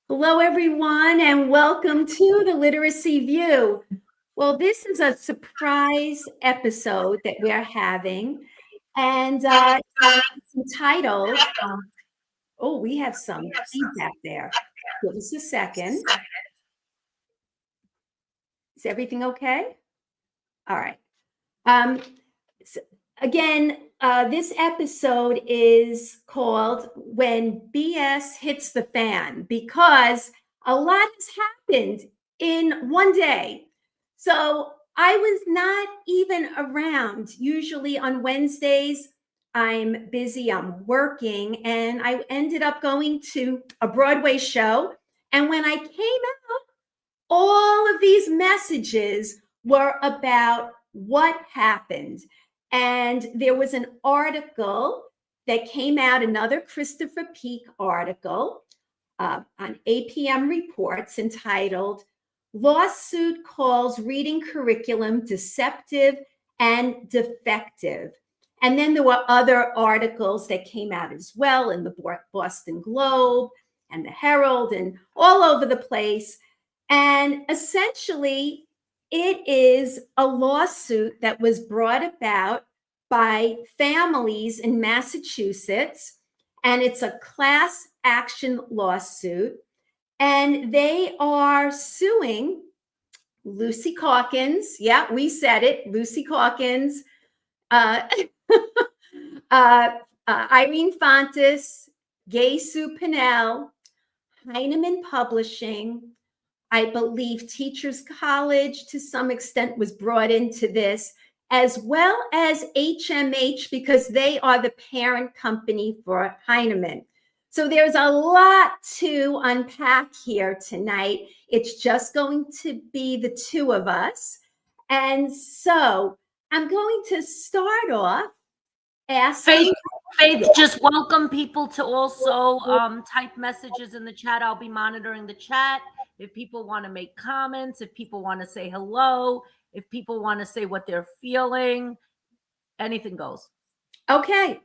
Hello, everyone, and welcome to the Literacy View. Well, this is a surprise episode that we're having, and it's entitled, oh, we have some feedback there. Give us a second. Is everything okay? All right. So again, this episode is called When BS Hits the Fan because a lot has happened in one day. So I was not even around. Usually on Wednesdays, I'm busy, I'm working, and I ended up going to a Broadway show. And when I came out, all of these messages were about what happened. And there was an article that came out, another Christopher Peak article on APM Reports entitled Lawsuit Calls Reading Curriculum Deceptive and Defective. And then there were other articles that came out as well in the Boston Globe and the Herald and all over the place. And essentially, it is a lawsuit that was brought about by families in Massachusetts, and it's a class action lawsuit. And they are suing Lucy Calkins. Yeah, we said it, Lucy Calkins, uh, Irene Fontes, Gay Sue Pinnell, Heinemann Publishing. I believe Teachers College to some extent was brought into this, as well as HMH, because they are the parent company for Heinemann. So there's a lot to unpack here tonight. It's just going to be the two of us. And so I'm going to start off asking. Faith, just welcome people to also type messages in the chat. I'll be monitoring the chat. If people want to make comments, if people want to say hello, if people want to say what they're feeling, anything goes. Okay,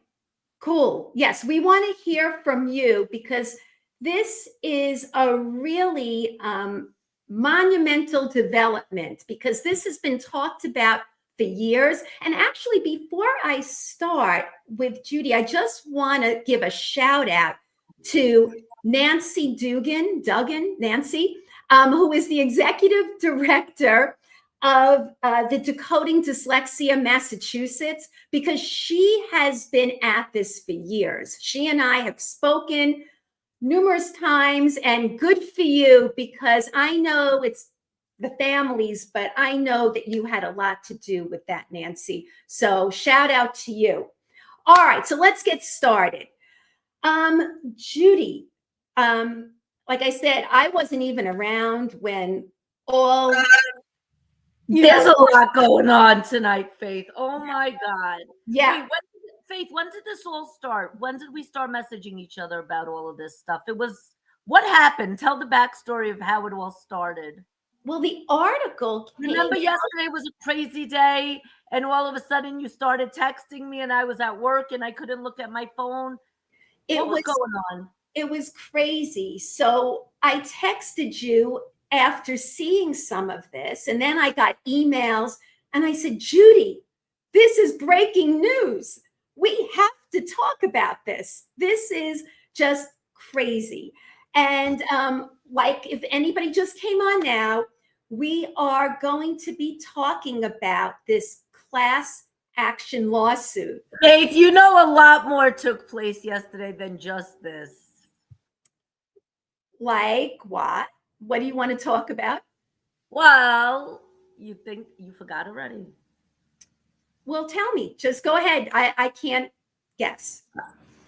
cool. Yes, we want to hear from you because this is a really monumental development because this has been talked about for years. And actually, before I start with Judy, I just want to give a shout out to Nancy Nancy, who is the executive director of the Decoding Dyslexia Massachusetts, because she has been at this for years. She and I have spoken numerous times, and good for you, because I know it's the families, but I know that you had a lot to do with that, Nancy. So shout out to you. All right, so let's get started. Judy, like I said, I wasn't even around when all there's a lot going on tonight, Faith. Oh my God. Yeah. Wait, when did this all start? When did we start messaging each other about all of this stuff? What happened? Tell the backstory of how it all started. Well, the article Remember yesterday was a crazy day, and all of a sudden you started texting me, and I was at work and I couldn't look at my phone. What was going on? It was crazy. So I texted you after seeing some of this, and then I got emails, and I said, Judy, this is breaking news. We have to talk about this. This is just crazy. And like if anybody just came on now, we are going to be talking about this class action lawsuit. Faith, you know a lot more took place yesterday than just this. Like what? What do you want to talk about? Well, you think you forgot already. Well, tell me. Just go ahead. I can't guess.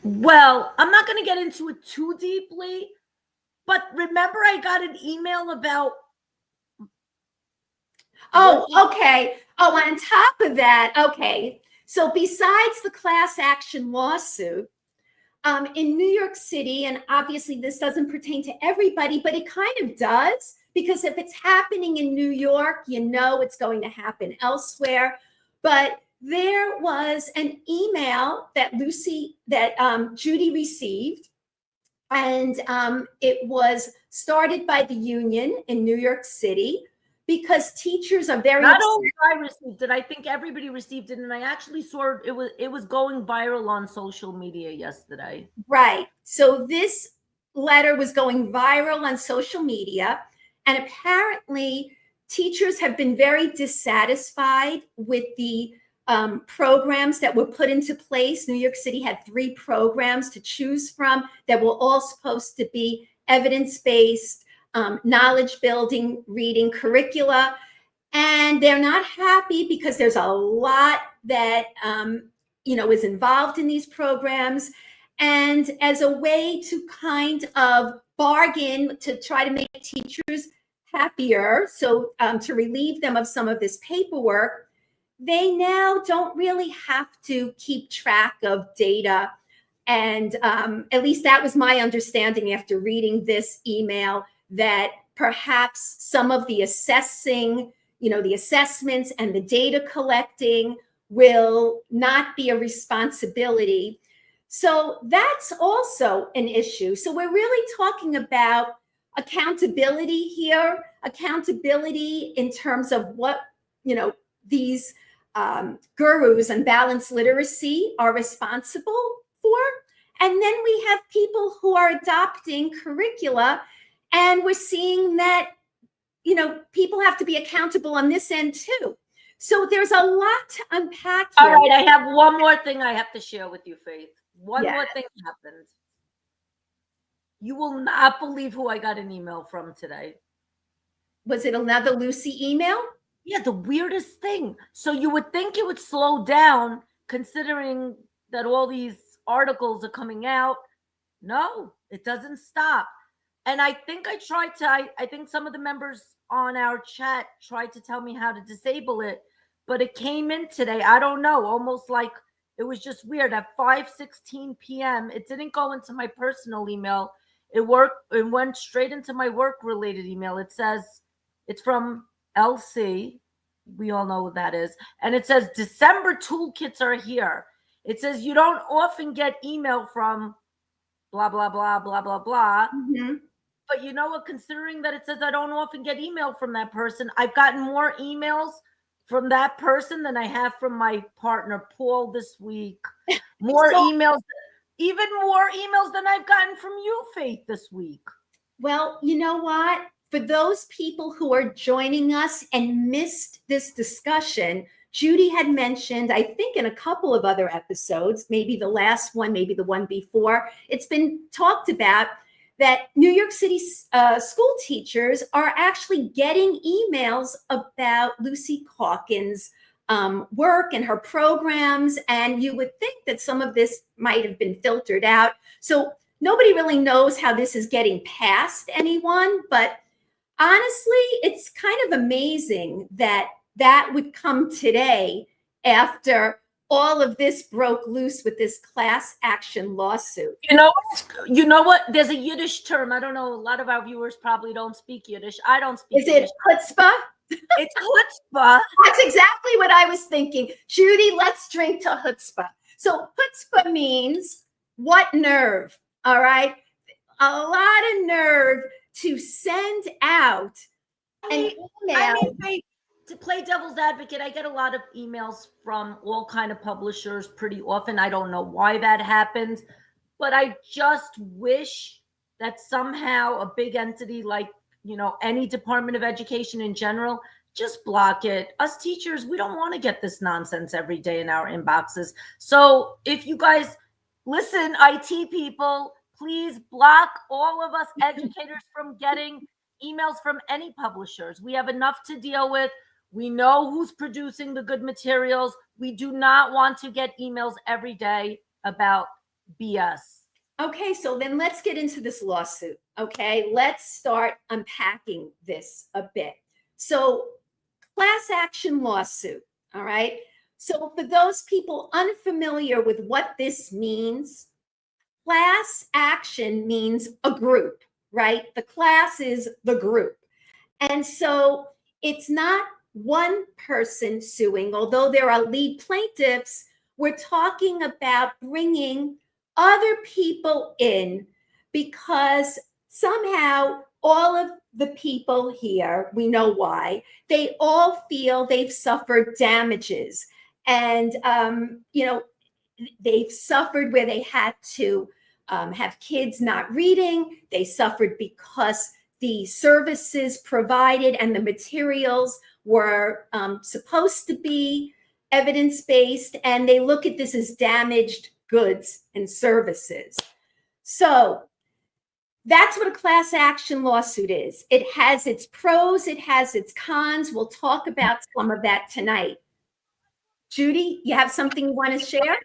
Well, I'm not going to get into it too deeply, but remember I got an email about... Oh, okay. Oh, on top of that, okay. So besides the class action lawsuit, in New York City, and obviously this doesn't pertain to everybody, but it kind of does, because if it's happening in New York, you know it's going to happen elsewhere. But there was an email that Judy received, And it was started by the union in New York City because teachers are very Not upset. only I received it, I think everybody received it, and I actually saw it was going viral on social media yesterday. Right. So this letter was going viral on social media, and apparently teachers have been very dissatisfied with the programs that were put into place. New York City had 3 programs to choose from that were all supposed to be evidence-based, knowledge building, reading curricula. And they're not happy because there's a lot that is involved in these programs. And as a way to kind of bargain to try to make teachers happier, so to relieve them of some of this paperwork, they now don't really have to keep track of data. And at least that was my understanding after reading this email, that perhaps some of the assessing, the assessments and the data collecting will not be a responsibility. So that's also an issue. So we're really talking about accountability here, accountability in terms of what, these gurus on balanced literacy are responsible for. And then we have people who are adopting curricula, and we're seeing that, people have to be accountable on this end too. So there's a lot to unpack here. All right, I have one more thing I have to share with you, Faith. One more thing happened. You will not believe who I got an email from today. Was it another Lucy email? Yeah, the weirdest thing. So you would think it would slow down considering that all these articles are coming out. No, it doesn't stop. And I think I think some of the members on our chat tried to tell me how to disable it, but it came in today. I don't know, almost like it was just weird at 5:16 p.m. It didn't go into my personal email. It went straight into my work related email. It says it's from LC. We all know what that is. And it says December toolkits are here. It says you don't often get email from blah, blah, blah, blah, blah, blah. Mm-hmm. But you know what? Considering that it says I don't often get email from that person, I've gotten more emails from that person than I have from my partner, Paul, this week. More emails, even more emails than I've gotten from you, Faith, this week. Well, you know what? For those people who are joining us and missed this discussion, Judy had mentioned, I think in a couple of other episodes, maybe the last one, maybe the one before, it's been talked about that New York City school teachers are actually getting emails about Lucy Calkins' work and her programs. And you would think that some of this might have been filtered out. So nobody really knows how this is getting past anyone. But honestly, it's kind of amazing that that would come today after all of this broke loose with this class action lawsuit. You know what? There's a Yiddish term. I don't know. A lot of our viewers probably don't speak Yiddish. I don't speak Yiddish. Is it chutzpah? It's chutzpah. That's exactly what I was thinking. Judy, let's drink to chutzpah. So chutzpah means what nerve, all right? A lot of nerve to send out an email. To play devil's advocate, I get a lot of emails from all kind of publishers pretty often. I don't know why that happens, but I just wish that somehow a big entity like, any Department of Education in general, just block it. Us teachers, we don't want to get this nonsense every day in our inboxes. So if you guys listen, IT people, please block all of us educators from getting emails from any publishers. We have enough to deal with. We know who's producing the good materials. We do not want to get emails every day about BS. Okay, so then let's get into this lawsuit. Okay, let's start unpacking this a bit. So, class action lawsuit. All right. So, for those people unfamiliar with what this means, class action means a group, right? The class is the group. And so it's not one person suing, although there are lead plaintiffs. We're talking about bringing other people in because somehow all of the people here, we know why, they all feel they've suffered damages. And, they've suffered where they had to have kids not reading. They suffered because the services provided and the materials were supposed to be evidence-based, and they look at this as damaged goods and services. So that's what a class action lawsuit is. It has its pros, it has its cons. We'll talk about some of that tonight. Judy, you have something you want to share?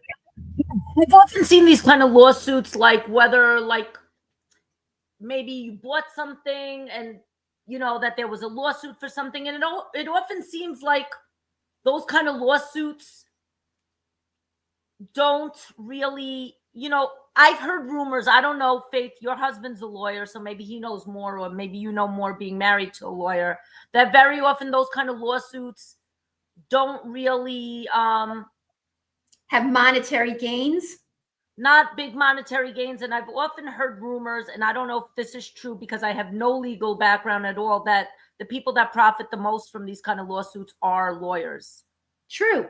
I've often seen these kind of lawsuits, like whether like maybe you bought something and that there was a lawsuit for something, and it often seems like those kind of lawsuits don't really, I've heard rumors. I don't know, Faith, your husband's a lawyer, so maybe he knows more, or maybe you know more being married to a lawyer, that very often those kind of lawsuits don't really have monetary gains. Not big monetary gains. And I've often heard rumors, and I don't know if this is true because I have no legal background at all, that the people that profit the most from these kind of lawsuits are lawyers. True.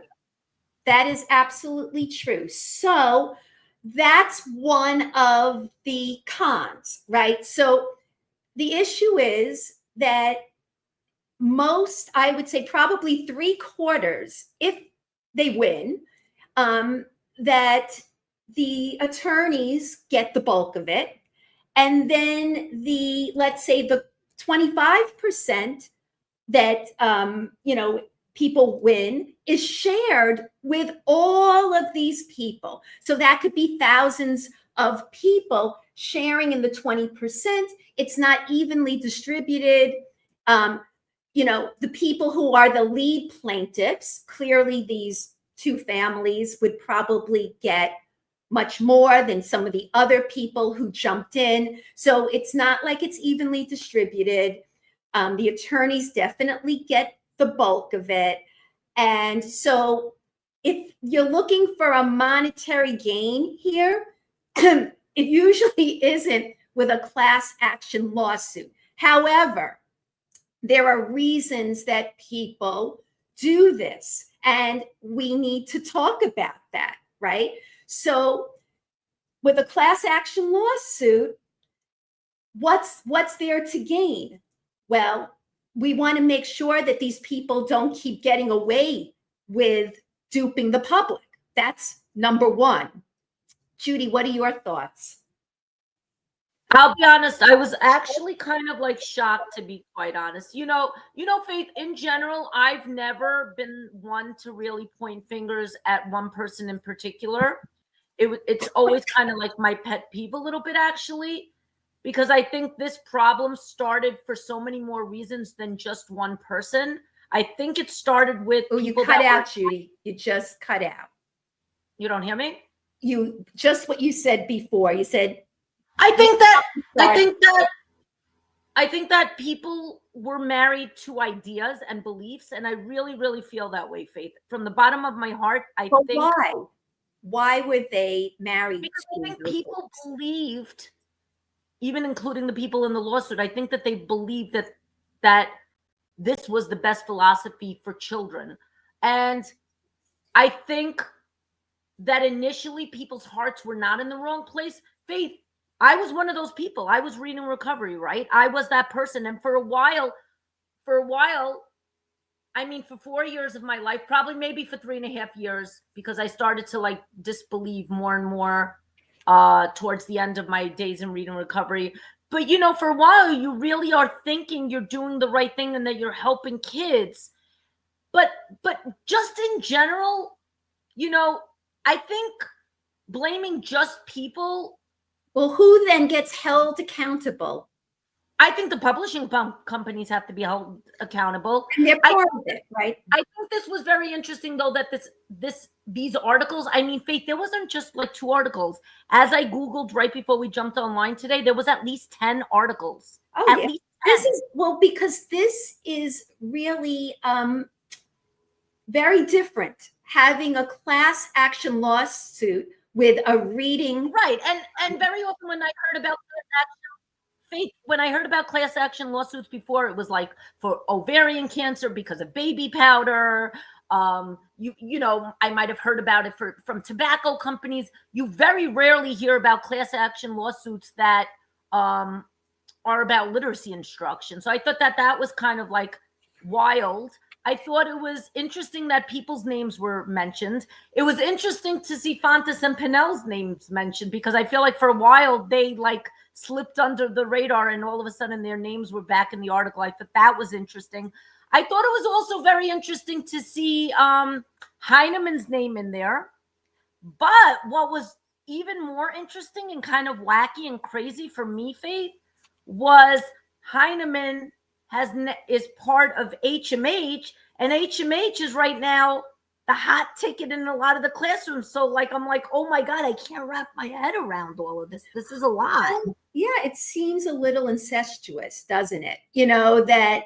That is absolutely true. So that's one of the cons, right? So the issue is that most, I would say probably 3/4, if they win, that the attorneys get the bulk of it. And then let's say the 25% that, people win is shared with all of these people. So that could be thousands of people sharing in the 20%. It's not evenly distributed. The people who are the lead plaintiffs, clearly these two families would probably get much more than some of the other people who jumped in. So it's not like it's evenly distributed. The attorneys definitely get the bulk of it. And so if you're looking for a monetary gain here, it usually isn't with a class action lawsuit. However, there are reasons that people do this, and we need to talk about that, right? So with a class action lawsuit, what's there to gain? Well, we want to make sure that these people don't keep getting away with duping the public. That's number one. Judy, what are your thoughts? I'll be honest, I was actually kind of like shocked, to be quite honest. Faith, in general, I've never been one to really point fingers at one person in particular. It's always kind of like my pet peeve a little bit, actually, because I think this problem started for so many more reasons than just one person. I think it started with you cut out, Judy. You just cut out. You don't hear me? You just what you said before. You said I think that people were married to ideas and beliefs, and I really, really feel that way, Faith. From the bottom of my heart, I think. Why? Why were they married? Because I think people believed, even including the people in the lawsuit, I think that they believed that this was the best philosophy for children. And I think that initially people's hearts were not in the wrong place. Faith, I was one of those people. I was reading recovery, right? I was that person. And for a while, I mean, for 4 years of my life, probably maybe for 3.5 years, because I started to like disbelieve more and more towards the end of my days in reading recovery. But, for a while, you really are thinking you're doing the right thing and that you're helping kids. But just in general, I think blaming just people. Well, who then gets held accountable? I think the publishing companies have to be held accountable. And they're part of it, right? I think this was very interesting, though, that these articles, I mean, Faith, there wasn't just like 2 articles. As I Googled right before we jumped online today, there was at least 10 articles. Oh, at yeah. least 10. Because this is really very different. Having a class action lawsuit with a reading. Right. And very often when I heard about class Faith, when I heard about class action lawsuits before, it was like for ovarian cancer because of baby powder. You know, I might have heard about it from tobacco companies. You very rarely hear about class action lawsuits that are about literacy instruction. So I thought that was kind of like wild. I thought it was interesting that people's names were mentioned. It was interesting to see Fontes and Pinnell's names mentioned, because I feel like for a while they like slipped under the radar and all of a sudden their names were back in the article. I thought that was interesting. I thought it was also very interesting to see Heinemann's name in there. But what was even more interesting and kind of wacky and crazy for me, Faith, was Heinemann is part of HMH, and HMH is right now the hot ticket in a lot of the classrooms. So like, I'm like, oh my God, I can't wrap my head around all of this. This is a lot. Yeah, it seems a little incestuous, doesn't it? You know, that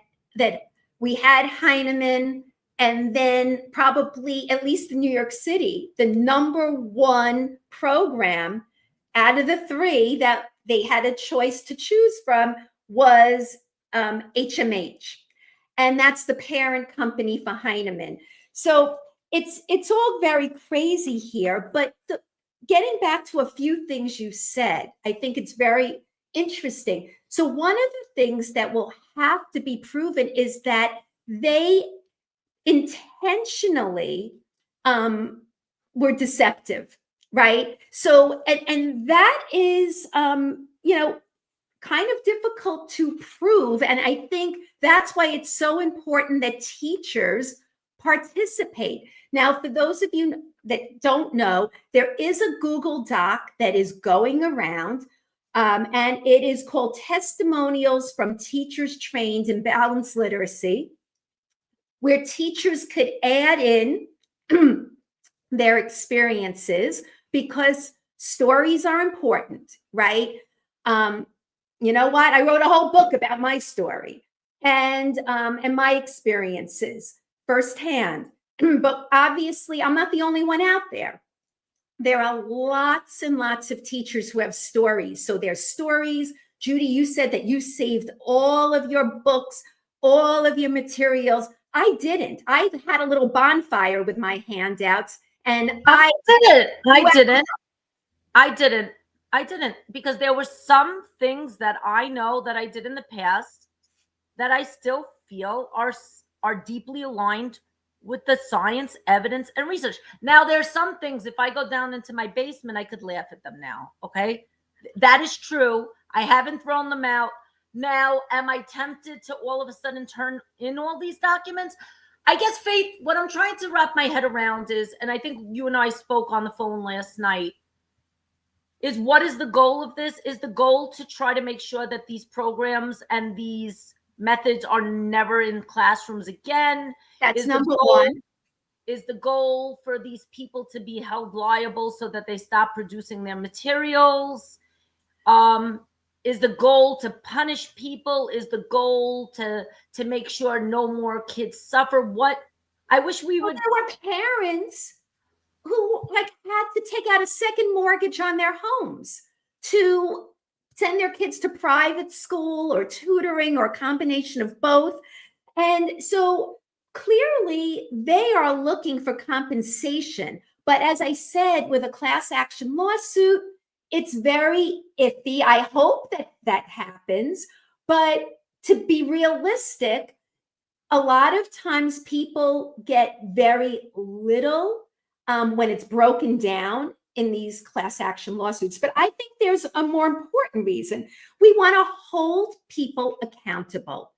we had Heinemann, and then probably, at least in New York City, the number one program out of the three that they had a choice to choose from was HMH. And that's the parent company for Heinemann. So it's all very crazy here. But getting back to a few things you said, I think it's very interesting. So one of the things that will have to be proven is that they intentionally were deceptive, right? So and that is you know, kind of difficult to prove. And I think that's why it's so important that teachers participate. Now, for those of you that don't know, there is a Google Doc that is going around, and it is called Testimonials from Teachers Trained in Balanced Literacy, where teachers could add in their experiences, because stories are important, right? You know what? I wrote a whole book about my story and my experiences firsthand. But obviously, I'm not the only one out there. There are lots and lots of teachers who have stories. So there's stories. Judy, you said that you saved all of your books, all of your materials. I didn't. I had a little bonfire with my handouts, and I didn't, because there were some things that I know that I did in the past that I still feel are deeply aligned with the science, evidence, and research. Now, there's some things, if I go down into my basement, I could laugh at them now. Okay. That is true. I haven't thrown them out. Now, am I tempted to all of a sudden turn in all these documents? I guess, Faith, what I'm trying to wrap my head around is, and I think you and I spoke on the phone last night, is what is the goal of this? Is the goal to try to make sure that these programs and these methods are never in classrooms again? That's number one. Is the goal for these people to be held liable so that they stop producing their materials? Is the goal to punish people? Is the goal to make sure no more kids suffer? What I wish we would. There were parents who like had to take out a second mortgage on their homes to send their kids to private school or tutoring or a combination of both. And so clearly they are looking for compensation. But as I said, with a class action lawsuit, it's very iffy. I hope that happens. But to be realistic, a lot of times people get very little when it's broken down in these class action lawsuits. But I think there's a more important reason. We want to hold people accountable.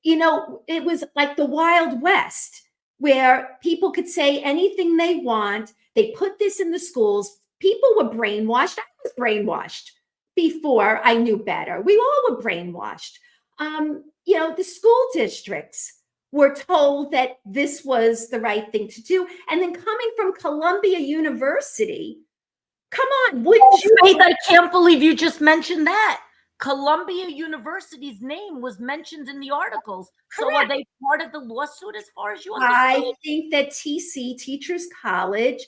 You know, it was like the Wild West, where people could say anything they want. They put this in the schools. People were brainwashed. I was brainwashed before I knew better. We all were brainwashed. You know, the school districts were told that this was the right thing to do. And then coming from Columbia University, come on, wouldn't you? Faith, I can't believe you just mentioned that. Columbia University's name was mentioned in the articles. Correct. So are they part of the lawsuit as far as you understand? I think that TC, Teachers College,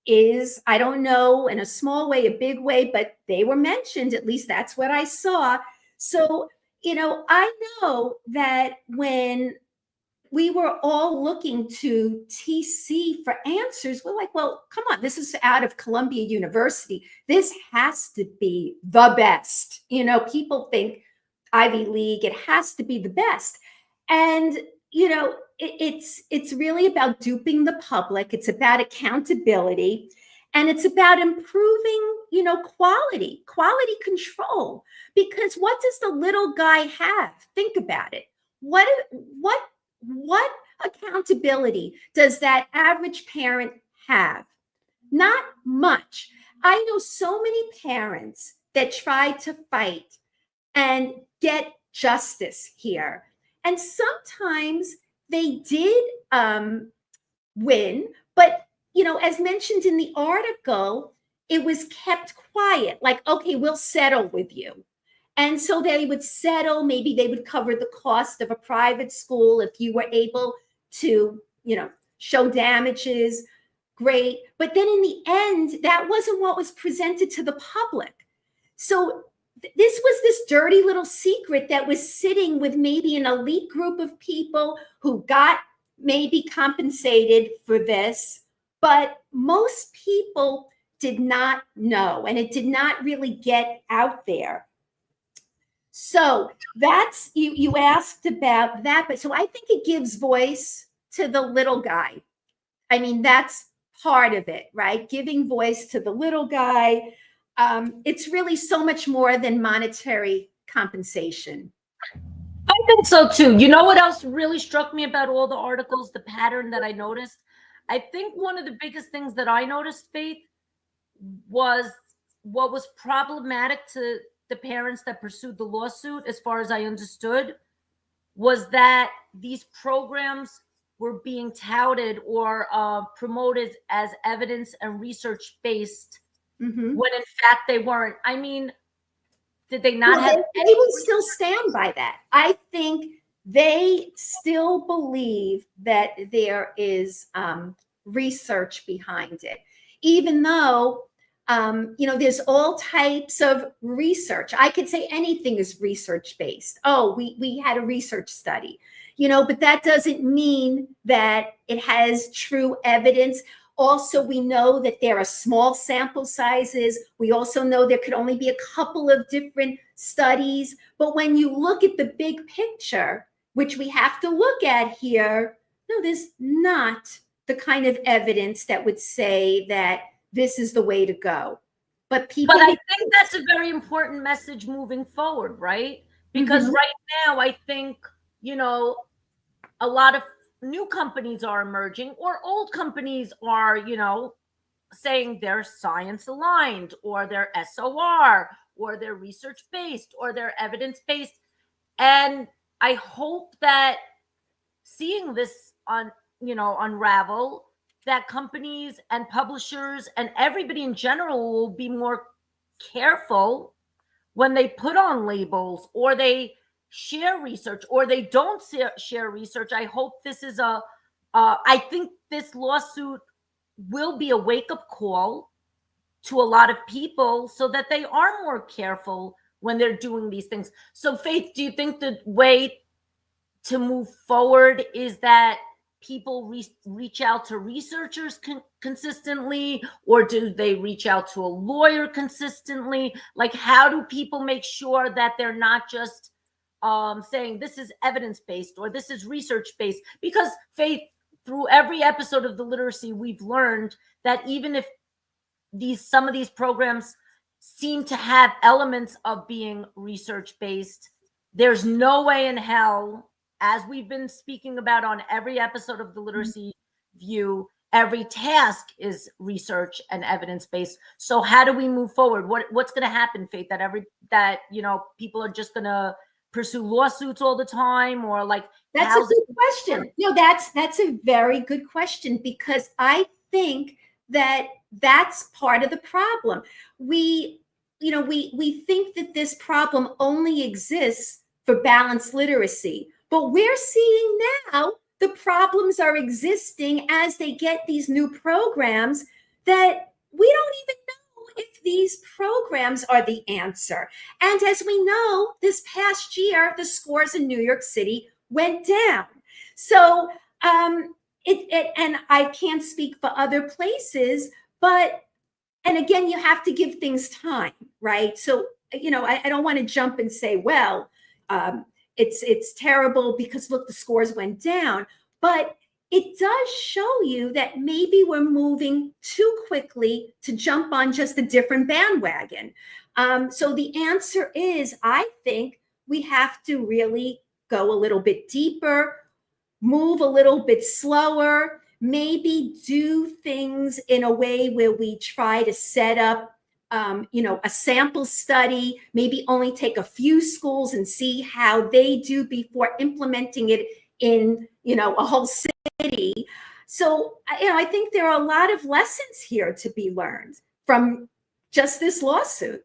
is, I don't know, in a small way, a big way, but they were mentioned. At least that's what I saw. So, I know that when we were all looking to TC for answers, we're like, well, come on, this is out of Columbia University. This has to be the best. People think Ivy League, it has to be the best. And, it's really about duping the public. It's about accountability. And it's about improving, quality control. Because what does the little guy have? Think about it. What accountability does that average parent have? Not much. I know so many parents that tried to fight and get justice here. And sometimes they did win, but as mentioned in the article, it was kept quiet. Like, okay, we'll settle with you. And so they would settle. Maybe they would cover the cost of a private school if you were able to, show damages. Great. But then in the end, that wasn't what was presented to the public. So this was this dirty little secret that was sitting with maybe an elite group of people who got maybe compensated for this. But most people did not know, and it did not really get out there. So that's, you asked about that, but so I think it gives voice to the little guy. I mean, that's part of it, right? Giving voice to the little guy. It's really so much more than monetary compensation. I think so too. You know what else really struck me about all the articles, the pattern that I noticed? I think one of the biggest things that I noticed, Faith, was what was problematic to the parents that pursued the lawsuit, as far as I understood, was that these programs were being touted or promoted as evidence and research based, when in fact they weren't. I mean, did they not have? They would still stand by that. I think they still believe that there is research behind it, even though there's all types of research. I could say anything is research based. Oh, we had a research study, but that doesn't mean that it has true evidence. Also, we know that there are small sample sizes. We also know there could only be a couple of different studies. But when you look at the big picture, which we have to look at here, no, there's not the kind of evidence that would say that this is the way to go. But I think that's a very important message moving forward, right? Because right now, I think, a lot of new companies are emerging, or old companies are, saying they're science aligned, or they're SOR, or they're research based, or they're evidence based. And I hope that seeing this unravel, that companies and publishers and everybody in general will be more careful when they put on labels, or they share research, or they don't share research. I hope this is I think this lawsuit will be a wake-up call to a lot of people so that they are more careful when they're doing these things. So Faith, do you think the way to move forward is that people reach out to researchers consistently, or do they reach out to a lawyer consistently? Like, how do people make sure that they're not just saying this is evidence-based or this is research-based? Because Faith, through every episode of the literacy, we've learned that even if some of these programs seem to have elements of being research-based, there's no way in hell, as we've been speaking about on every episode of the Literacy View, every task is research and evidence-based. So how do we move forward? What's going to happen, Faith? That people are just going to pursue lawsuits all the time, or like? That's a good question. No, that's a very good question, because I think that that's part of the problem. We think that this problem only exists for balanced literacy. But we're seeing now the problems are existing as they get these new programs that we don't even know if these programs are the answer. And as we know, this past year, the scores in New York City went down. So, and I can't speak for other places, but, and again, you have to give things time, right? So, I don't want to jump and say, well, it's terrible because look, the scores went down. But it does show you that maybe we're moving too quickly to jump on just a different bandwagon. So the answer is, I think we have to really go a little bit deeper, move a little bit slower, maybe do things in a way where we try to set up a sample study, maybe only take a few schools and see how they do before implementing it in, a whole city. So, I think there are a lot of lessons here to be learned from just this lawsuit.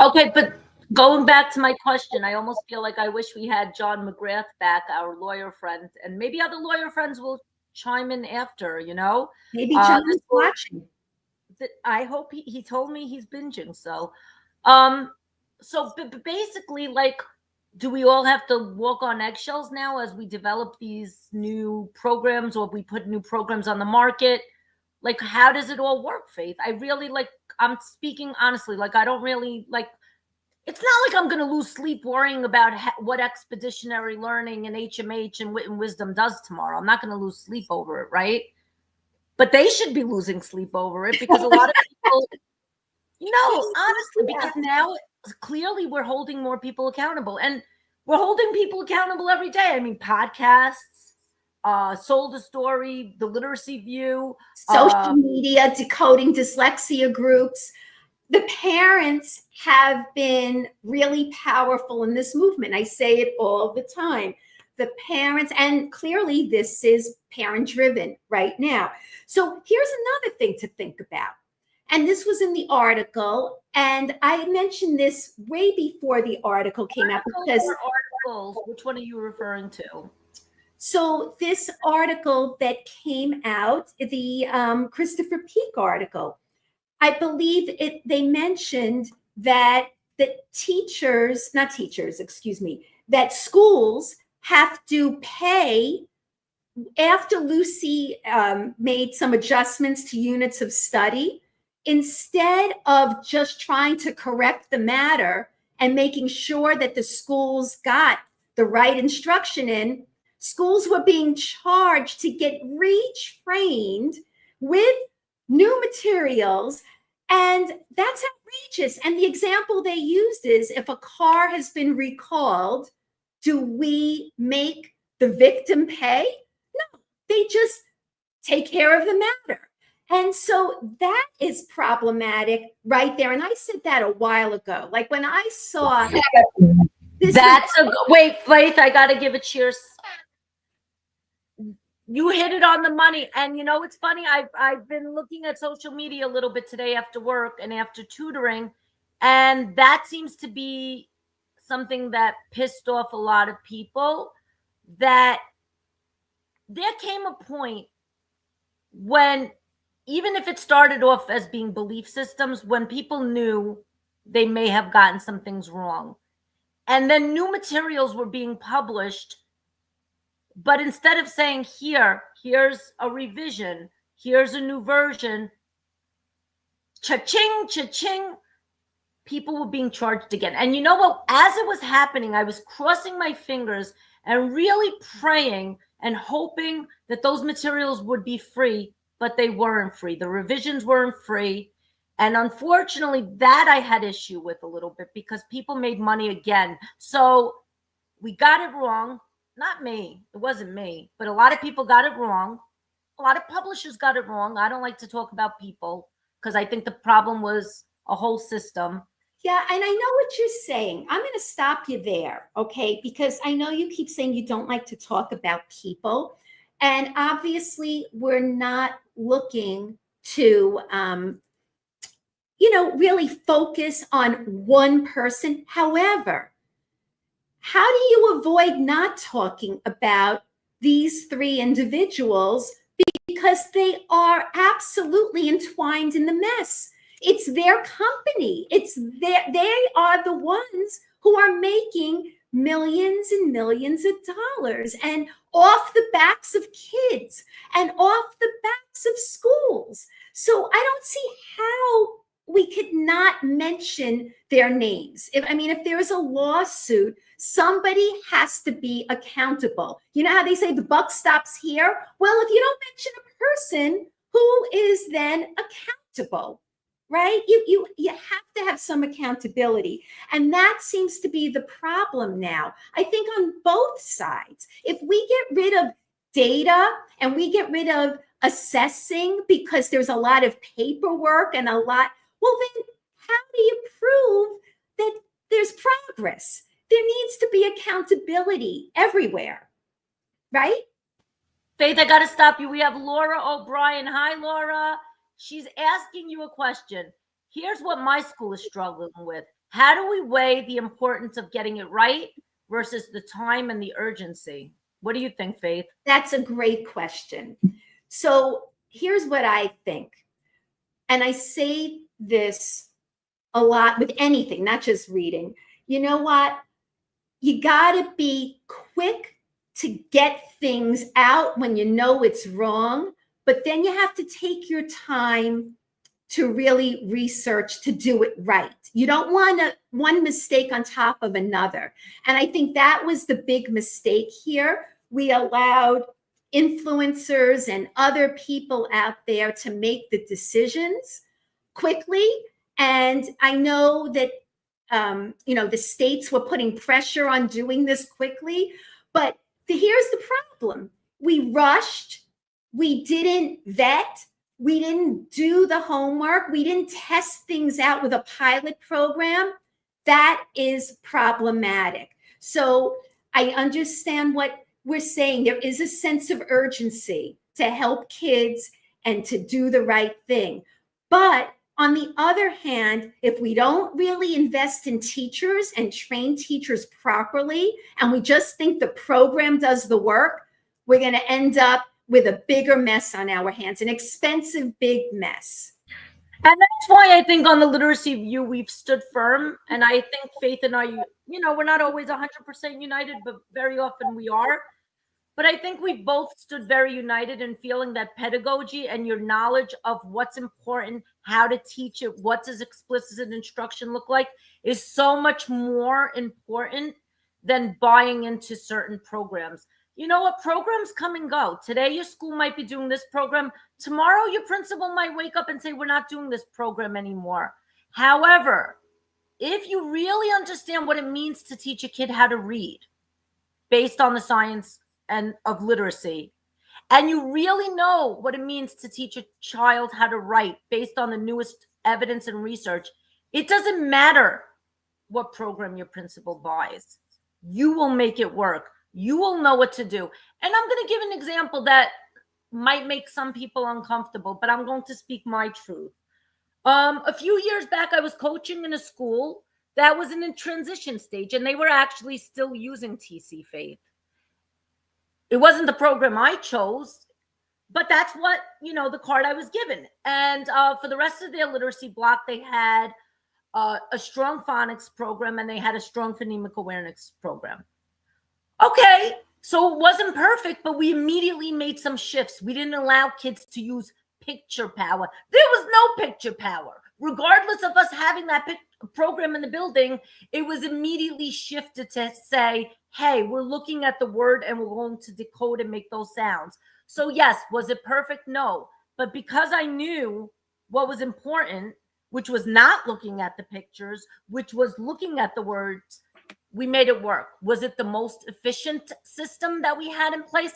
Okay, but going back to my question, I almost feel like I wish we had John McGrath back, our lawyer friend, and maybe other lawyer friends will chime in after, Maybe John is watching. I hope he told me he's binging. So, basically, like, do we all have to walk on eggshells now as we develop these new programs, or we put new programs on the market? Like, how does it all work, Faith? I really, like, I'm speaking honestly, like, I don't really, like, it's not like I'm going to lose sleep worrying about what expeditionary learning and HMH and Wit and Wisdom does tomorrow. I'm not going to lose sleep over it, right? But they should be losing sleep over it, because a lot of people, honestly, because now clearly we're holding more people accountable, and we're holding people accountable every day. I mean, podcasts, Sold a Story, The Literacy View, social media, decoding dyslexia groups. The parents have been really powerful in this movement. I say it all the time. The parents, and clearly this is parent driven right now. So here's another thing to think about. And this was in the article, and I mentioned this way before the article came out. Because articles, which one are you referring to? So this article that came out, the Christopher Peak article, I believe they mentioned that that schools have to pay after Lucy made some adjustments to units of study. Instead of just trying to correct the matter and making sure that the schools got the right instruction in, schools were being charged to get retrained with new materials. And that's outrageous. And the example they used is, if a car has been recalled, do we make the victim pay? No, they just take care of the matter. And so that is problematic right there. And I said that a while ago. Like, when I saw this. Wait, Faith, I got to give a cheers. You hit it on the money. And it's funny, I've been looking at social media a little bit today after work and after tutoring, and that seems to be something that pissed off a lot of people, that there came a point when, even if it started off as being belief systems, when people knew they may have gotten some things wrong, and then new materials were being published. But instead of saying, here's a revision, here's a new version, cha-ching, cha-ching, people were being charged again. And you know what? As it was happening, I was crossing my fingers and really praying and hoping that those materials would be free, but they weren't free. The revisions weren't free. And unfortunately, that I had issue with a little bit, because people made money again. So we got it wrong. Not me. It wasn't me. But a lot of people got it wrong. A lot of publishers got it wrong. I don't like to talk about people, because I think the problem was a whole system. Yeah, and I know what you're saying. I'm going to stop you there, okay? Because I know you keep saying you don't like to talk about people. And obviously, we're not looking to, really focus on one person. However, how do you avoid not talking about these three individuals because they are absolutely entwined in the mess. It's their company. They are the ones who are making millions and millions of dollars, and off the backs of kids and off the backs of schools. So I don't see how we could not mention their names. If there's a lawsuit, somebody has to be accountable. You know how they say the buck stops here? Well, if you don't mention a person, who is then accountable? Right? You have to have some accountability. And that seems to be the problem now. I think on both sides. If we get rid of data and we get rid of assessing because there's a lot of paperwork and a lot, well, then how do you prove that there's progress? There needs to be accountability everywhere, right? Faith, I got to stop you. We have Laura O'Brien. Hi, Laura. She's asking you a question. Here's what my school is struggling with. How do we weigh the importance of getting it right versus the time and the urgency? What do you think, Faith? That's a great question. So here's what I think. And I say this a lot with anything, not just reading. You know what? You got to be quick to get things out when you know it's wrong, but then you have to take your time to really research to do it right. You don't want one mistake on top of another. And I think that was the big mistake here. We allowed influencers and other people out there to make the decisions quickly. And I know that the states were putting pressure on doing this quickly, but here's the problem. We rushed, we didn't vet, we didn't do the homework, we didn't test things out with a pilot program. That is problematic. So I understand what we're saying. There is a sense of urgency to help kids and to do the right thing. But on the other hand, if we don't really invest in teachers and train teachers properly, and we just think the program does the work, we're going to end up with a bigger mess on our hands, an expensive, big mess. And that's why I think on the literacy view, we've stood firm. And I think Faith and I, we're not always 100% united, but very often we are. But I think we both stood very united in feeling that pedagogy and your knowledge of what's important, how to teach it, what does explicit instruction look like, is so much more important than buying into certain programs. You know what? Programs come and go. Today, your school might be doing this program. Tomorrow, your principal might wake up and say, we're not doing this program anymore. However, if you really understand what it means to teach a kid how to read based on the science and of literacy, and you really know what it means to teach a child how to write based on the newest evidence and research, it doesn't matter what program your principal buys. You will make it work. You will know what to do. And I'm going to give an example that might make some people uncomfortable, but I'm going to speak my truth. A few years back, I was coaching in a school that was in a transition stage, and they were actually still using TC Faith. It wasn't the program I chose, but that's what, the card I was given. And for the rest of their literacy block, they had a strong phonics program and they had a strong phonemic awareness program. Okay, so it wasn't perfect, but we immediately made some shifts. We didn't allow kids to use picture power. There was no picture power. Regardless of us having that program in the building, it was immediately shifted to say, hey, we're looking at the word and we're going to decode and make those sounds. So yes, was it perfect? No. But because I knew what was important, which was not looking at the pictures, which was looking at the words, we made it work. Was it the most efficient system that we had in place?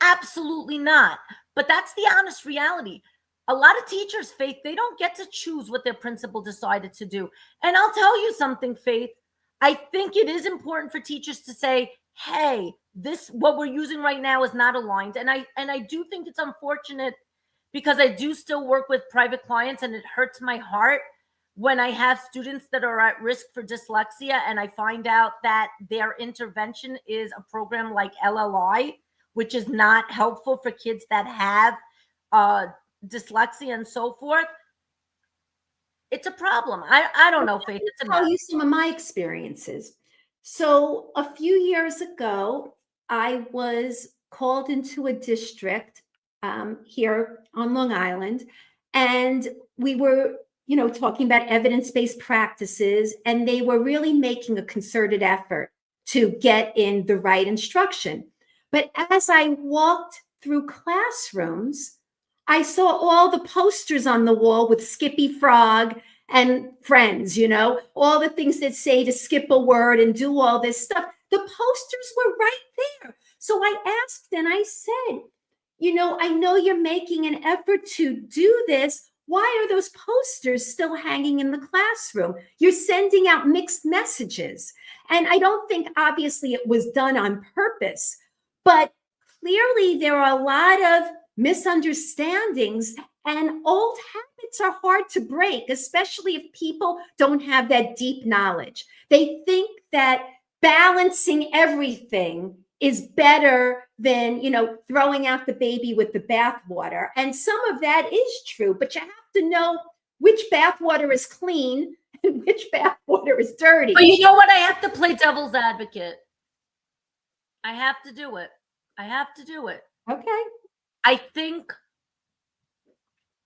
Absolutely not. But that's the honest reality. A lot of teachers, Faith, they don't get to choose what their principal decided to do. And I'll tell you something, Faith. I think it is important for teachers to say, hey, what we're using right now is not aligned. And I do think it's unfortunate because I do still work with private clients, and it hurts my heart when I have students that are at risk for dyslexia and I find out that their intervention is a program like LLI, which is not helpful for kids that have dyslexia and so forth, it's a problem. I don't know, Faith. It's a Tell mess. you some of my experiences. So a few years ago, I was called into a district here on Long Island, and we were, talking about evidence-based practices, and they were really making a concerted effort to get in the right instruction. But as I walked through classrooms, I saw all the posters on the wall with Skippy Frog and friends, all the things that say to skip a word and do all this stuff. The posters were right there. So I asked and I said, I know you're making an effort to do this. Why are those posters still hanging in the classroom? You're sending out mixed messages. And I don't think, obviously, it was done on purpose, but clearly there are a lot of misunderstandings, and old habits are hard to break, especially if people don't have that deep knowledge. They think that balancing everything is better than, throwing out the baby with the bathwater. And some of that is true, but you have to know which bathwater is clean and which bathwater is dirty. But you know what? I have to play devil's advocate. I have to do it. Okay. I think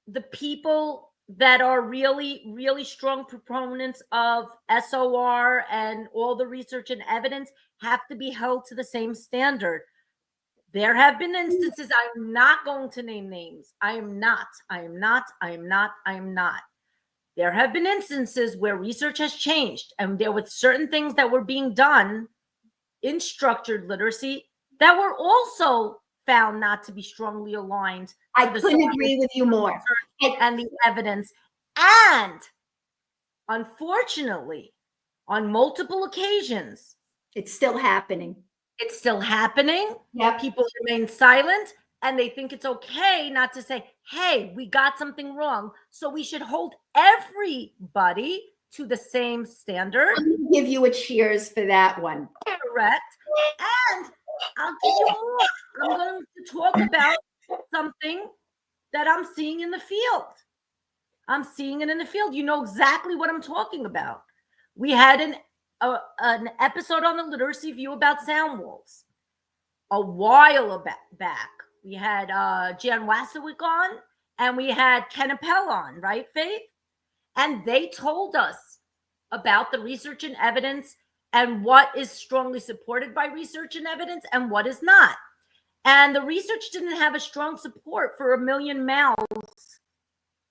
the people that are really, really strong proponents of SOR and all the research and evidence have to be held to the same standard. There have been instances, I'm not going to name names. I am not. There have been instances where research has changed, and there were certain things that were being done in structured literacy that were also found not to be strongly aligned. I couldn't agree with you more. And the evidence. And unfortunately, on multiple occasions, it's still happening. Yep. People remain silent, and they think it's okay not to say, hey, we got something wrong. So we should hold everybody to the same standard. I'm going to give you a cheers for that one. Correct. And I'll give you more. I'm going to talk about something that I'm seeing in the field. I'm seeing it in the field. You know exactly what I'm talking about. We had an episode on the Literacy View about sound walls a while back. We had Jan Wasowicz on, and we had Ken Appel on, right, Faith? And they told us about the research and evidence and what is strongly supported by research and evidence and what is not. And the research didn't have a strong support for 1 million mouths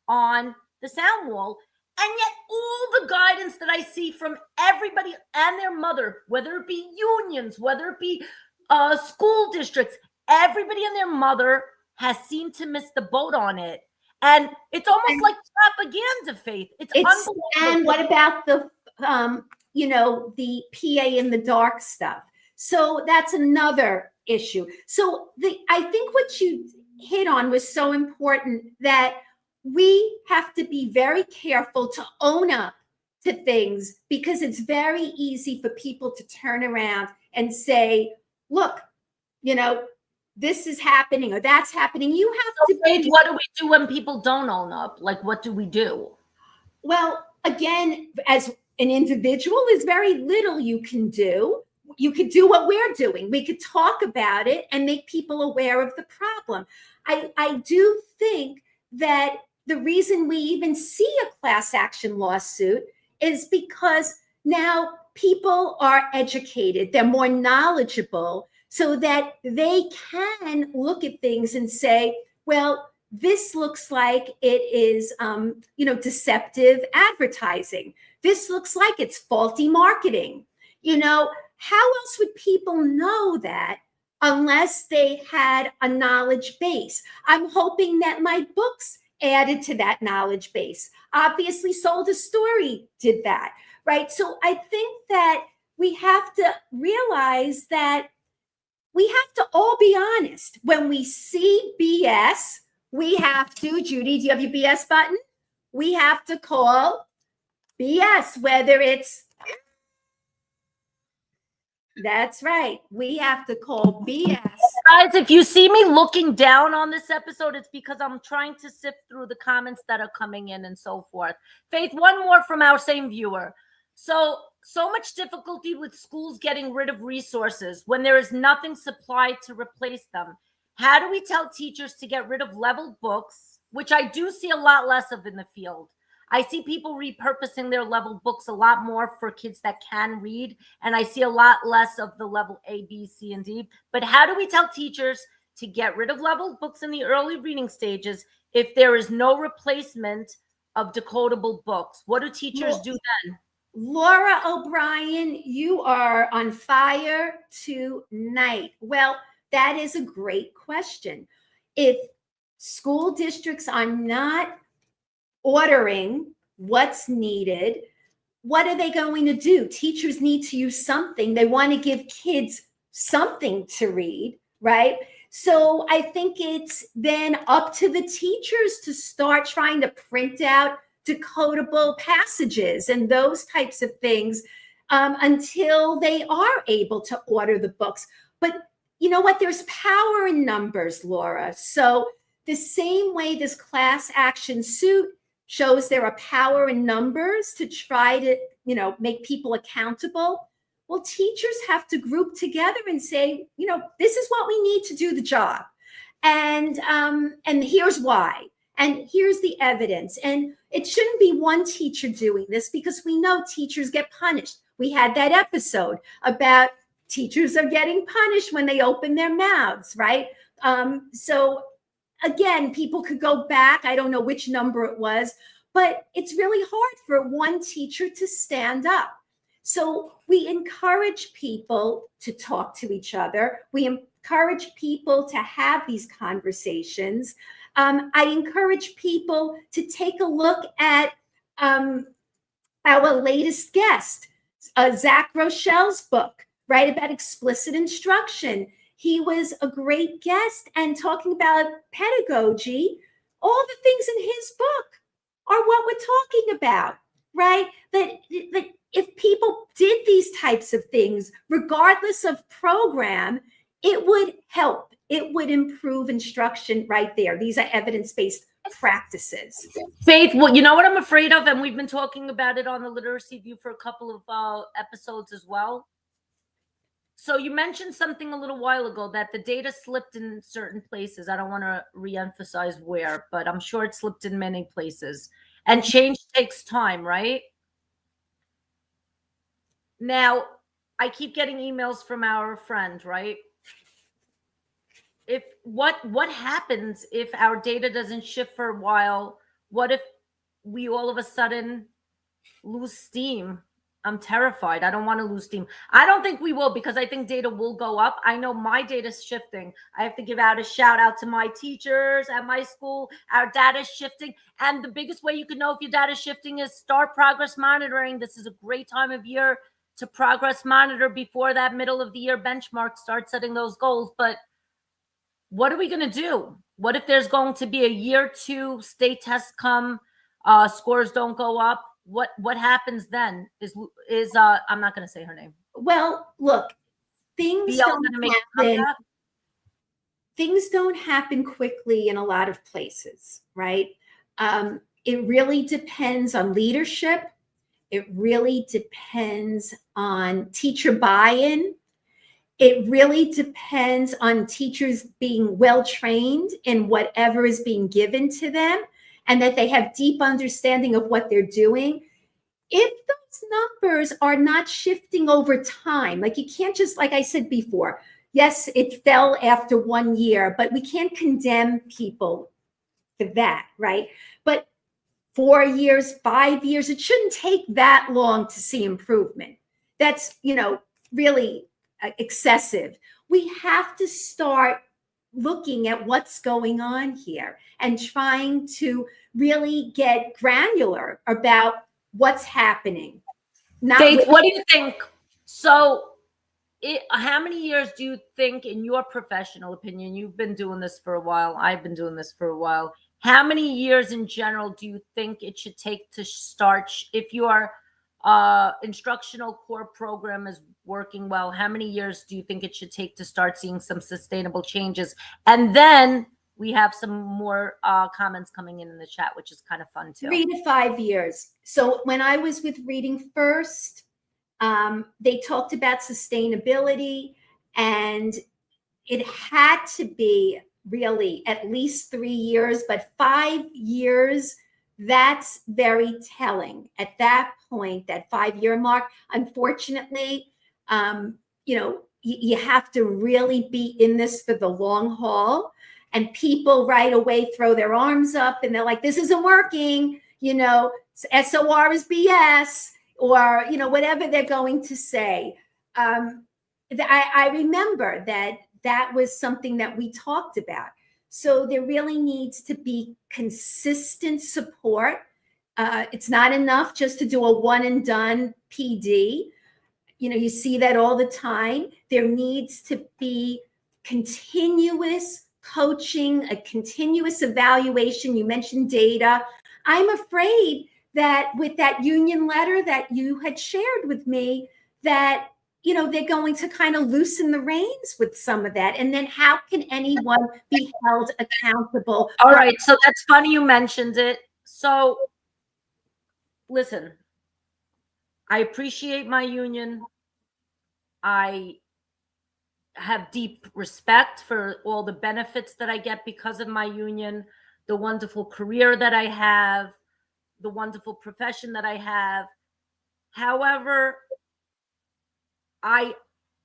on the sound wall. And yet all the guidance that I see from everybody and their mother, whether it be unions, whether it be school districts, everybody and their mother has seemed to miss the boat on it. And it's almost like propaganda, Faith. It's unbelievable. And what about the, the PA in the dark stuff? So that's another issue. So I think what you hit on was so important, that we have to be very careful to own up to things, because it's very easy for people to turn around and say, look, this is happening or that's happening. You have to. Faith, what do we do when people don't own up? Like, what do we do? Well, again, as an individual, there's very little you can do. You could do what we're doing. We could talk about it and make people aware of the problem. I do think that the reason we even see a class action lawsuit is because now people are educated, they're more knowledgeable, so that they can look at things and say, well, this looks like it is, deceptive advertising. This looks like it's faulty marketing. How else would people know that unless they had a knowledge base? I'm hoping that my books added to that knowledge base. Obviously, Sold a Story did that, right? So I think that we have to realize that we have to all be honest. When we see BS, we have to, Judy, do you have your BS button? We have to call BS, whether it's That's right. We have to call BS. Guys, if you see me looking down on this episode, it's because I'm trying to sift through the comments that are coming in and so forth. Faith, one more from our same viewer. So much difficulty with schools getting rid of resources when there is nothing supplied to replace them. How do we tell teachers to get rid of leveled books, which I do see a lot less of in the field? I see people repurposing their level books a lot more for kids that can read, and I see a lot less of the level A, B, C, and D. But how do we tell teachers to get rid of level books in the early reading stages if there is no replacement of decodable books? What do teachers do then? Laura O'Brien, you are on fire tonight. Well, that is a great question. If school districts are not ordering what's needed, what are they going to do? Teachers need to use something. They want to give kids something to read, right? So I think it's then up to the teachers to start trying to print out decodable passages and those types of things until they are able to order the books. But you know what? There's power in numbers, Laura. So the same way this class action suit shows there are power in numbers to try to, make people accountable. Well, teachers have to group together and say, this is what we need to do the job. And here's why. And here's the evidence. And it shouldn't be one teacher doing this because we know teachers get punished. We had that episode about teachers are getting punished when they open their mouths, right? So again, people could go back. I don't know which number it was, but it's really hard for one teacher to stand up. So we encourage people to talk to each other. We encourage people to have these conversations. I encourage people to take a look at our latest guest, Zach Rochelle's book, right, about explicit instruction. He was a great guest and talking about pedagogy. All the things in his book are what we're talking about, right? That if people did these types of things, regardless of program, it would help. It would improve instruction right there. These are evidence-based practices. Faith, well, you know what I'm afraid of? And we've been talking about it on the Literacy View for a couple of episodes as well. So you mentioned something a little while ago that the data slipped in certain places. I don't want to reemphasize where, but I'm sure it slipped in many places. And change takes time, right? Now, I keep getting emails from our friend, right? If what happens if our data doesn't shift for a while? What if we all of a sudden lose steam? I'm terrified. I don't want to lose steam. I don't think we will because I think data will go up. I know my data is shifting. I have to give out a shout out to my teachers at my school. Our data is shifting. And the biggest way you can know if your data is shifting is start progress monitoring. This is a great time of year to progress monitor before that middle of the year benchmark. Start setting those goals. But what are we going to do? What if there's going to be a year 2 state tests come, scores don't go up? What happens then? Is I'm not going to say her name. Well, look, things don't happen quickly in a lot of places, right? It really depends on leadership. It really depends on teacher buy-in. It really depends on teachers being well trained in whatever is being given to them and that they have deep understanding of what they're doing. If those numbers are not shifting over time, like you can't just, like I said before, yes, it fell after 1 year, but we can't condemn people for that, right? But 4 years, 5 years, it shouldn't take that long to see improvement. That's, really excessive. We have to start looking at what's going on here and trying to really get granular about what's happening. Faith, what do you think? So how many years do you think, in your professional opinion, you've been doing this for a while, I've been doing this for a while, how many years in general do you think it should take to start, if you are instructional core program is working well. How many years do you think it should take to start seeing some sustainable changes? And then we have some more comments coming in the chat, which is kind of fun too. 3 to 5 years. So when I was with Reading First, they talked about sustainability, and it had to be really at least 3 years, but 5 years, that's very telling. At that point, that 5-year mark, unfortunately, you have to really be in this for the long haul. And people right away throw their arms up and they're like, this isn't working, SOR is BS, or, whatever they're going to say. I remember that was something that we talked about. So there really needs to be consistent support. It's not enough just to do a one and done PD. You see that all the time. There needs to be continuous coaching, a continuous evaluation. You mentioned data. I'm afraid that with that union letter that you had shared with me, that they're going to kind of loosen the reins with some of that. And then how can anyone be held accountable? All right. So that's funny you mentioned it. So listen, I appreciate my union. I have deep respect for all the benefits that I get because of my union, the wonderful career that I have, the wonderful profession that I have. However, I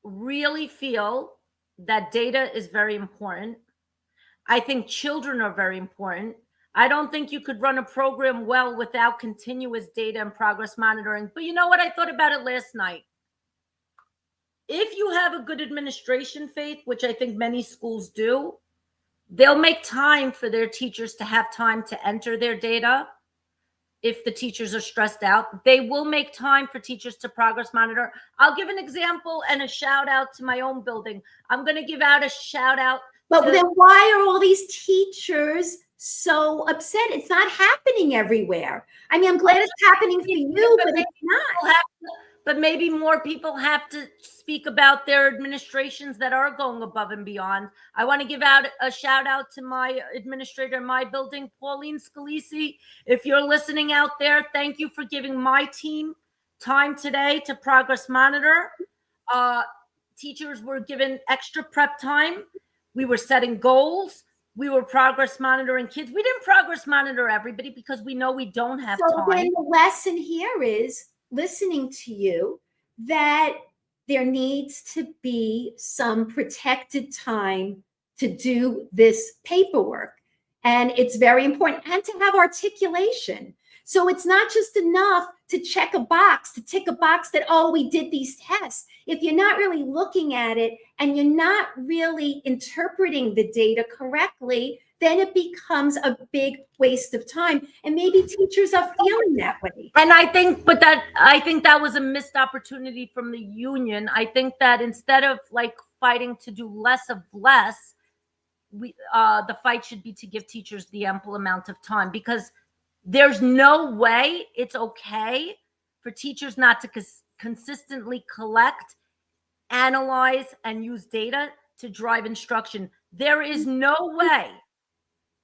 really feel that data is very important. I think children are very important. I don't think you could run a program well without continuous data and progress monitoring. But you know what? I thought about it last night. If you have a good administration, Faith, which I think many schools do, they'll make time for their teachers to have time to enter their data. If the teachers are stressed out, they will make time for teachers to progress monitor. I'll give an example and a shout out to my own building. I'm going to give out a shout out. But then why are all these teachers so upset? It's not happening everywhere. I mean, I'm glad it's happening for you, but it's not. But maybe more people have to speak about their administrations that are going above and beyond. I want to give out a shout out to my administrator in my building, Pauline Scalisi. If you're listening out there, thank you for giving my team time today to progress monitor. Teachers were given extra prep time. We were setting goals. We were progress monitoring kids. We didn't progress monitor everybody because we know we don't have time. So then the lesson here is, listening to you, that there needs to be some protected time to do this paperwork. And it's very important, and to have articulation. So it's not just enough to check a box, to tick a box that, oh, we did these tests. If you're not really looking at it and you're not really interpreting the data correctly, then it becomes a big waste of time. And maybe teachers are feeling that way. And I think that was a missed opportunity from the union. I think that instead of like fighting to do less of less, the fight should be to give teachers the ample amount of time, because there's no way it's okay for teachers not to consistently collect, analyze, and use data to drive instruction. There is no way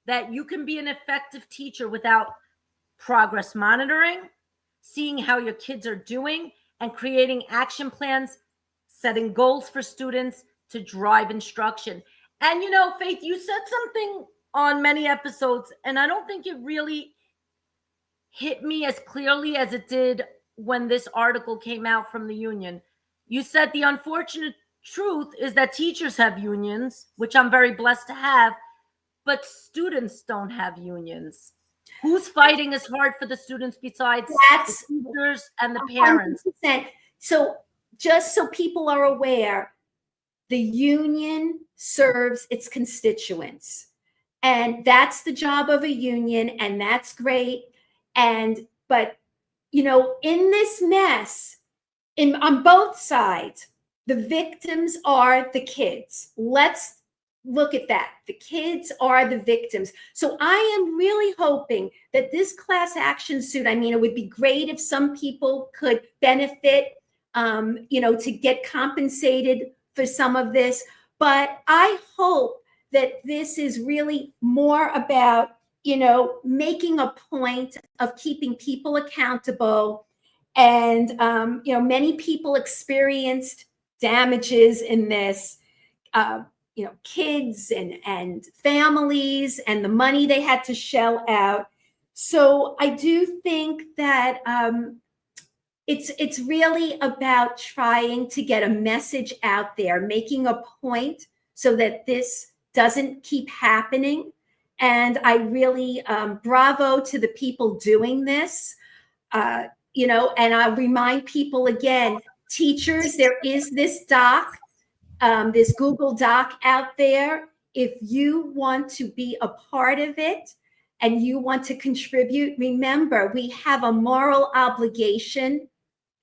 that you can be an effective teacher without progress monitoring, seeing how your kids are doing, and creating action plans, setting goals for students to drive instruction. And, Faith, you said something on many episodes, and I don't think it really hit me as clearly as it did when this article came out from the union. You said the unfortunate truth is that teachers have unions, which I'm very blessed to have, but students don't have unions. Who's fighting as hard for the students besides the teachers and the parents? 100%. So just so people are aware, the union serves its constituents. And that's the job of a union, and that's great. But in this mess, on both sides, the victims are the kids. Let's look at that. The kids are the victims. So I am really hoping that this class action suit, I mean, it would be great if some people could benefit, to get compensated for some of this. But I hope that this is really more about, making a point of keeping people accountable. And, many people experienced damages in this. Kids and families and the money they had to shell out. So I do think that it's really about trying to get a message out there, making a point so that this doesn't keep happening. And I really bravo to the people doing this. And I'll remind people again, teachers, there is this this Google Doc out there. If you want to be a part of it and you want to contribute, remember, we have a moral obligation.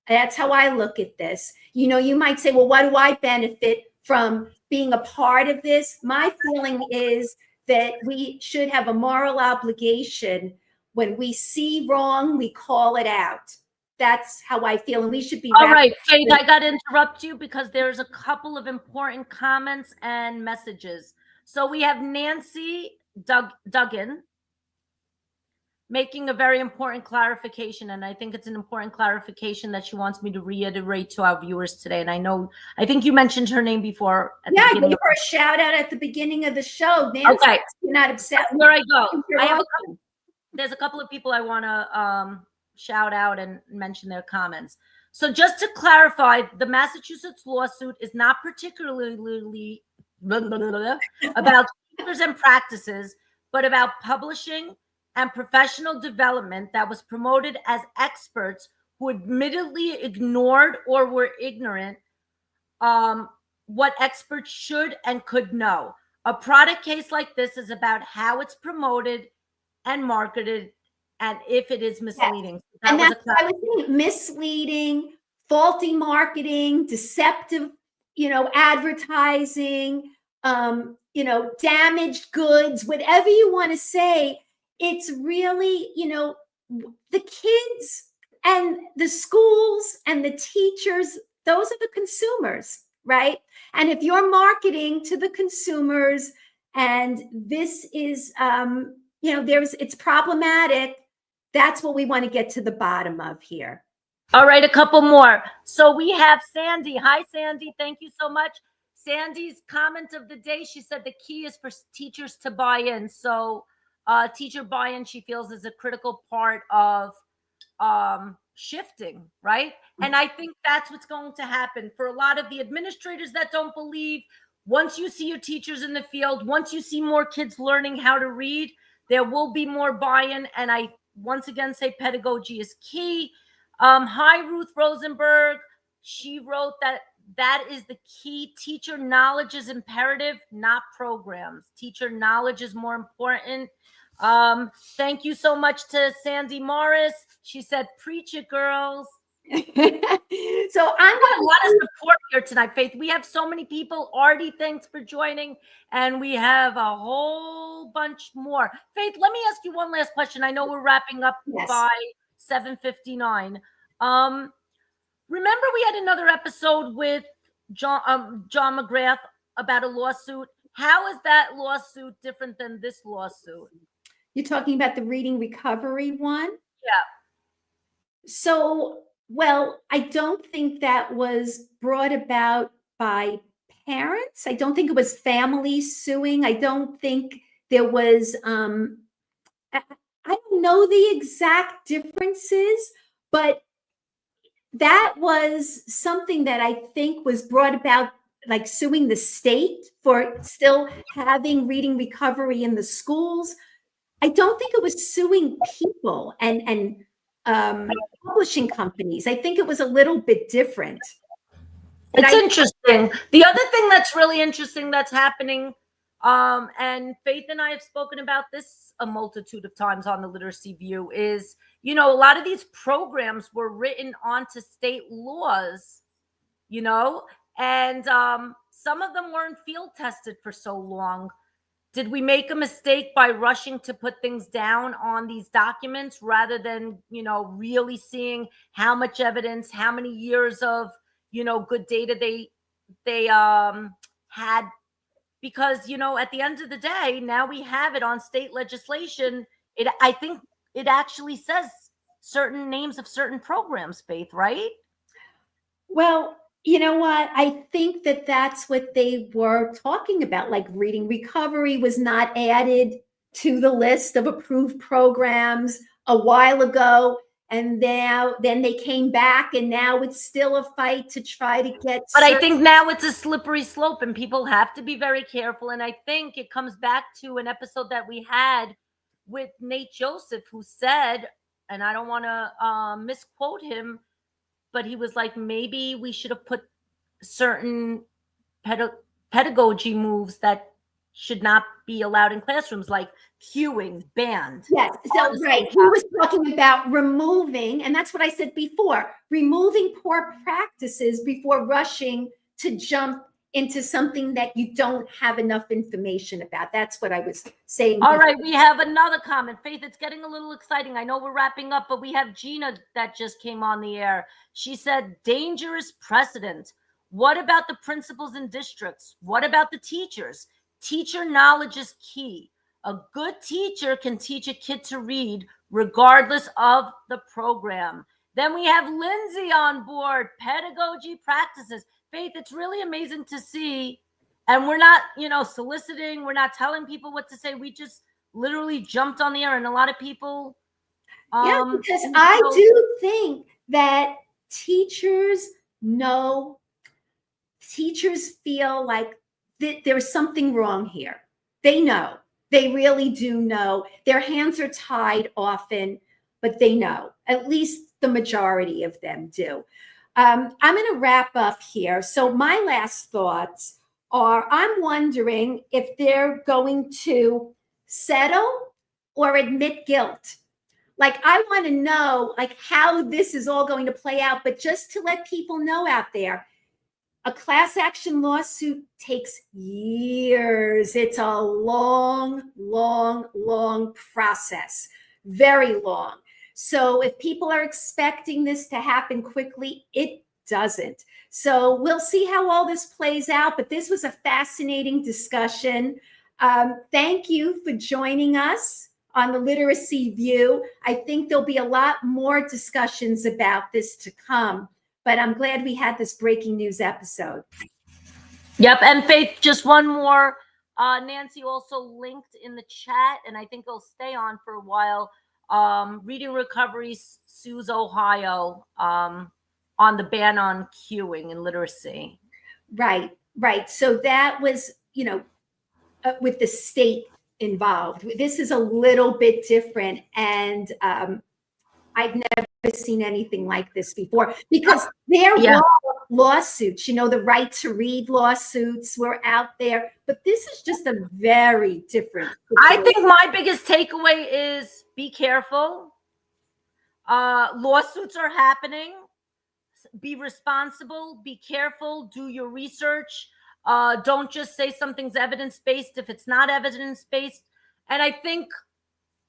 That's how I look at this. You might say, well, what do I benefit from being a part of this? My feeling is that we should have a moral obligation. When we see wrong, we call it out. That's how I feel. And we should be. All right, Faith, I got to interrupt you because there's a couple of important comments and messages. So we have Nancy Duggan making a very important clarification. And I think it's an important clarification that she wants me to reiterate to our viewers today. And I think you mentioned her name before. I gave her a shout out at the beginning of the show. Nancy, okay. You're not upset. Where I go. There's a couple of people I want to shout out and mention their comments. So just to clarify, the Massachusetts lawsuit is not particularly about teachers and practices, but about publishing and professional development that was promoted as experts who admittedly ignored or were ignorant what experts should and could know. A product case like this is about how it's promoted and marketed and if it is misleading. Yes. And that's what I was saying, misleading, faulty marketing, deceptive, advertising, damaged goods, whatever you want to say. It's really, the kids and the schools and the teachers, those are the consumers, right? And if you're marketing to the consumers and this is, it's problematic, that's what we want to get to the bottom of here. All right, a couple more. So we have Sandy. Hi, Sandy. Thank you so much. Sandy's comment of the day, she said the key is for teachers to buy in. So teacher buy-in, she feels, is a critical part of shifting, right? And I think that's what's going to happen for a lot of the administrators that don't believe. Once you see your teachers in the field, once you see more kids learning how to read, there will be more buy-in. And I once again say pedagogy is key. Hi, Ruth Rosenberg. She wrote that is the key. Teacher knowledge is imperative, not programs. Teacher knowledge is more important. Thank you so much to Sandy Morris. She said, preach it, girls. So I'm got a lot of support here tonight, Faith. We have so many people. Artie, thanks for joining. And we have a whole bunch more. Faith, let me ask you one last question. I know we're wrapping up by 7:59. Remember we had another episode with John McGrath about a lawsuit. How is that lawsuit different than this lawsuit? You're talking about the reading recovery one? Yeah. So, well, I don't think that was brought about by parents. I don't think it was families suing. I don't think there was, I don't know the exact differences, but that was something that I think was brought about, like suing the state for still having reading recovery in the schools. I don't think it was suing people and publishing companies. I think it was a little bit different. It's interesting. The other thing that's really interesting that's happening, and Faith and I have spoken about this a multitude of times on the Literacy View, is, a lot of these programs were written onto state laws, and some of them weren't field tested for so long. Did we make a mistake by rushing to put things down on these documents rather than, really seeing how much evidence, how many years of, good data they had? Because, at the end of the day, now we have it on state legislation. I think it actually says certain names of certain programs, Faith, right? Well, you know what? I think that that's what they were talking about. Like reading recovery was not added to the list of approved programs a while ago. And then they came back, and now it's still a fight to try to get. But I think now it's a slippery slope, and people have to be very careful. And I think it comes back to an episode that we had with Nate Joseph, who said, and I don't want to misquote him, but he was like, maybe we should have put certain pedagogy moves that should not be allowed in classrooms, like cueing, banned. Yes, so right. He was talking about removing, and that's what I said before, removing poor practices before rushing to jump into something that you don't have enough information about. That's what I was saying. All right, we have another comment. Faith, it's getting a little exciting. I know we're wrapping up, but we have Gina that just came on the air. She said, dangerous precedent. What about the principals and districts? What about the teachers? Teacher knowledge is key. A good teacher can teach a kid to read regardless of the program. Then we have Lindsay on board, pedagogy practices. Faith, it's really amazing to see. And we're not, soliciting. We're not telling people what to say. We just literally jumped on the air, and a lot of people. Because I do think that teachers feel like there's something wrong here. They know. They really do know. Their hands are tied often, but they know. At least the majority of them do. I'm going to wrap up here. So my last thoughts are, I'm wondering if they're going to settle or admit guilt. Like, I want to know, like, how this is all going to play out. But just to let people know out there, a class action lawsuit takes years. It's a long, long, long process, very long. So if people are expecting this to happen quickly, it doesn't. So we'll see how all this plays out. But this was a fascinating discussion. Thank you for joining us on the Literacy View. I think there'll be a lot more discussions about this to come. But I'm glad we had this breaking news episode. Yep. And Faith, just one more. Nancy also linked in the chat, and I think it'll stay on for a while. Reading Recovery sues Ohio on the ban on cueing and literacy. Right. So that was, with the state involved. This is a little bit different. And I've never seen anything like this before, because there were lawsuits, the right to read lawsuits were out there, but this is just a very different situation. I think my biggest takeaway is be careful. Lawsuits are happening. Be responsible, be careful, do your research. Don't just say something's evidence-based if it's not evidence-based. And I think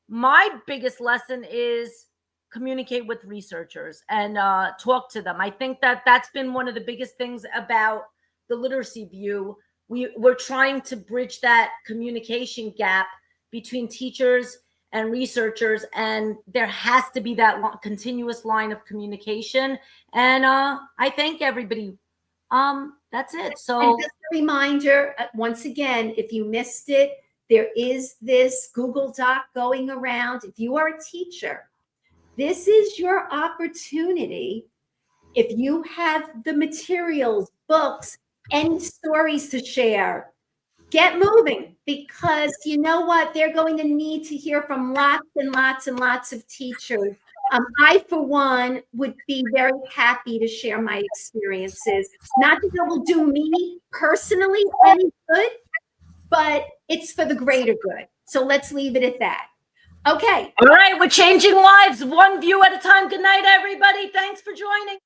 my biggest lesson is communicate with researchers and talk to them. I think that's been one of the biggest things about the Literacy View. We're trying to bridge that communication gap between teachers and researchers, and there has to be that continuous line of communication. And I thank everybody. That's it. So, and just a reminder, once again, if you missed it, there is this Google Doc going around. If you are a teacher, this is your opportunity. If you have the materials, books, any stories to share, get moving, because you know what? They're going to need to hear from lots and lots and lots of teachers. I, for one, would be very happy to share my experiences. Not that it will do me personally any good, but it's for the greater good. So let's leave it at that. Okay. All right. We're changing lives one view at a time. Good night, everybody. Thanks for joining.